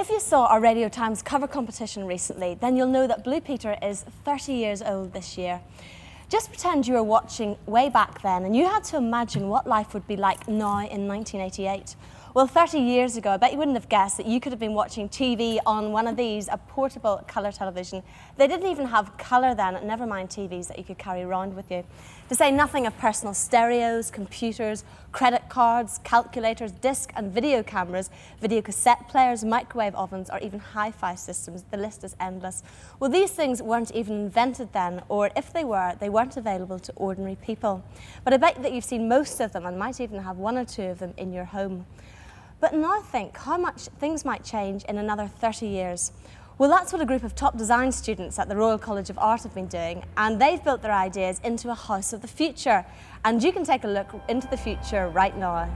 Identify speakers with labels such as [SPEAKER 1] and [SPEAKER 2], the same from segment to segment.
[SPEAKER 1] If you saw our Radio Times cover competition recently, then you'll know that Blue Peter is 30 years old this year. Just pretend you were watching way back then and you had to imagine what life would be like now in 1988. Well, 30 years ago, I bet you wouldn't have guessed that you could have been watching TV on one of these, a portable colour television. They didn't even have colour then, never mind TVs that you could carry around with you. To say nothing of personal stereos, computers, credit cards, calculators, disc and video cameras, video cassette players, microwave ovens, or even hi-fi systems. The list is endless. Well, these things weren't even invented then, or if they were, they weren't available to ordinary people. But I bet that you've seen most of them and might even have one or two of them in your home. But now think how much things might change in another 30 years. Well, that's what a group of top design students at the Royal College of Art have been doing, and they've built their ideas into a house of the future. And you can take a look into the future right now.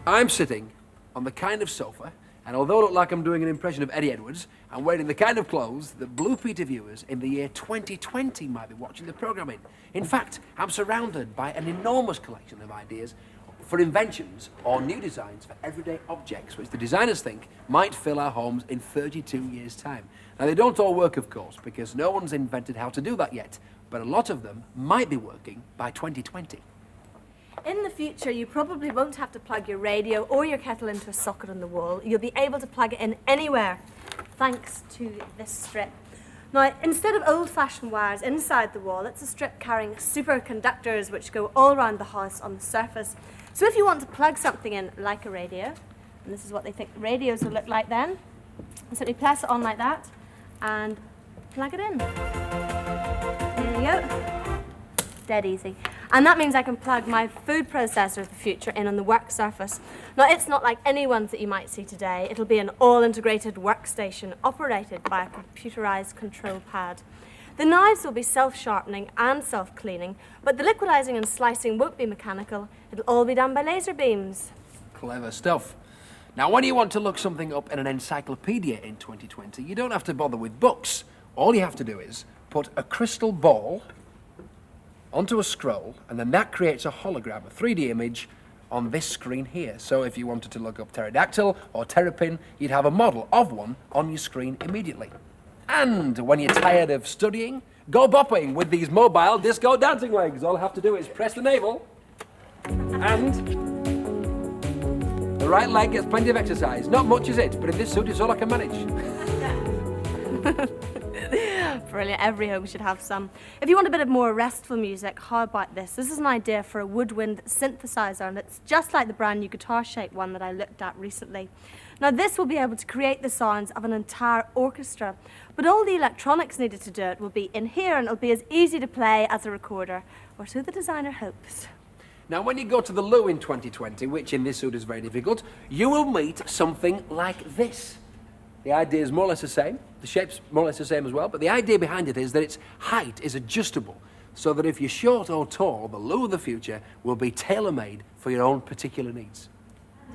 [SPEAKER 2] I'm sitting on the kind of sofa, and although I look like I'm doing an impression of Eddie Edwards, I'm wearing the kind of clothes that Blue Peter viewers in the year 2020 might be watching the programme in. In fact, I'm surrounded by an enormous collection of ideas for inventions or new designs for everyday objects, which the designers think might fill our homes in 32 years' time. Now, they don't all work, of course, because no one's invented how to do that yet, but a lot of them might be working by 2020.
[SPEAKER 1] In the future, you probably won't have to plug your radio or your kettle into a socket on the wall. You'll be able to plug it in anywhere, thanks to this strip. Now, instead of old-fashioned wires inside the wall, it's a strip carrying superconductors which go all around the house on the surface. So if you want to plug something in, like a radio, and this is what they think radios will look like then, simply press it on like that and plug it in. There you go. Dead easy. And that means I can plug my food processor of the future in on the work surface. Now, it's not like any ones that you might see today. It'll be an all-integrated workstation operated by a computerized control pad. The knives will be self-sharpening and self-cleaning, but the liquidizing and slicing won't be mechanical. It'll all be done by laser beams.
[SPEAKER 2] Clever stuff. Now, when you want to look something up in an encyclopedia in 2020, you don't have to bother with books. All you have to do is put a crystal ball onto a scroll, and then that creates a hologram, a 3D image, on this screen here. So if you wanted to look up pterodactyl or terrapin, you'd have a model of one on your screen immediately. And when you're tired of studying, go bopping with these mobile disco dancing legs. All I have to do is press the navel, and the right leg gets plenty of exercise. Not much, is it? But in this suit, it's all I can manage.
[SPEAKER 1] Brilliant. Every home should have some. If you want a bit of more restful music, how about this? This is an idea for a woodwind synthesizer, and it's just like the brand new guitar-shaped one that I looked at recently. Now, this will be able to create the sounds of an entire orchestra, but all the electronics needed to do it will be in here, and it'll be as easy to play as a recorder, or so the designer hopes.
[SPEAKER 2] Now, when you go to the loo in 2020, which in this suit is very difficult, you will meet something like this. The idea is more or less the same. The shape's more or less the same as well, but the idea behind it is that its height is adjustable, so that if you're short or tall, the loo of the future will be tailor-made for your own particular needs.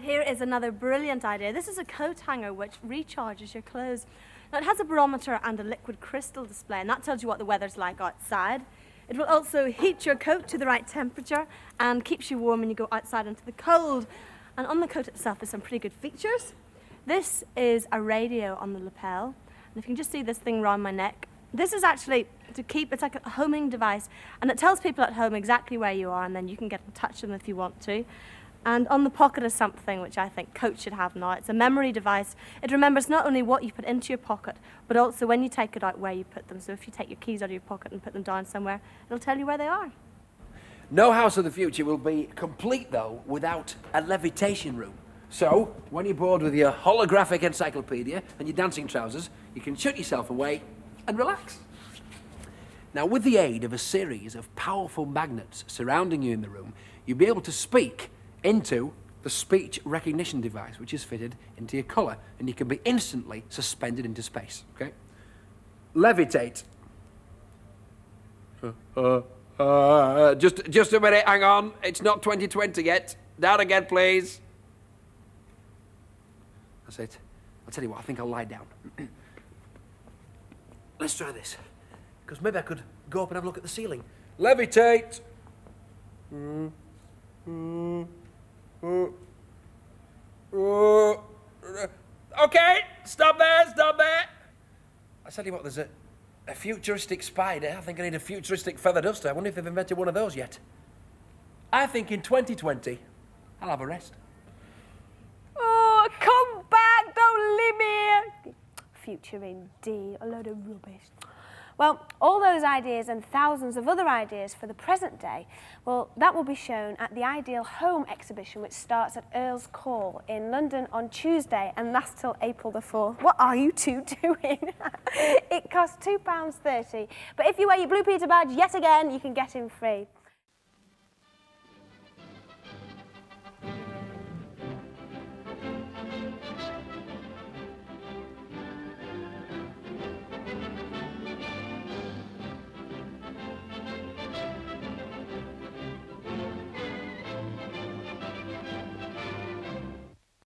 [SPEAKER 1] Here is another brilliant idea. This is a coat hanger which recharges your clothes. Now, it has a barometer and a liquid crystal display, and that tells you what the weather's like outside. It will also heat your coat to the right temperature and keeps you warm when you go outside into the cold. And on the coat itself, there's some pretty good features. This is a radio on the lapel, and if you can just see this thing around my neck, this is actually to keep, it's like a homing device, and it tells people at home exactly where you are, and then you can get in touch with them if you want to. And on the pocket is something which I think coats should have now. It's a memory device. It remembers not only what you put into your pocket, but also when you take it out, where you put them. So if you take your keys out of your pocket and put them down somewhere, it'll tell you where they are.
[SPEAKER 2] No house of the future will be complete, though, without a levitation room. So, when you're bored with your holographic encyclopedia and your dancing trousers, you can shut yourself away and relax. Now, with the aid of a series of powerful magnets surrounding you in the room, you'll be able to speak into the speech recognition device, which is fitted into your collar, and you can be instantly suspended into space, okay? Levitate. Just a minute, hang on. It's not 2020 yet. Down again, please. That's it. I'll tell you what, I think I'll lie down. let's try this. Because maybe I could go up and have a look at the ceiling. Levitate! Okay, stop there, stop there. I tell you what, there's a futuristic spider. I think I need a futuristic feather duster. I wonder if they've invented one of those yet. I think in 2020, I'll have a rest.
[SPEAKER 3] Oh, come back, don't leave me here. Future indeed, a load of rubbish. Well, all those ideas and thousands of other ideas for the present day, well, that will be shown at the Ideal Home exhibition, which starts at Earl's Call in London on Tuesday and lasts till April the 4th. What are you two doing? It costs £2.30, but if you wear your Blue Peter badge yet again, you can get in free.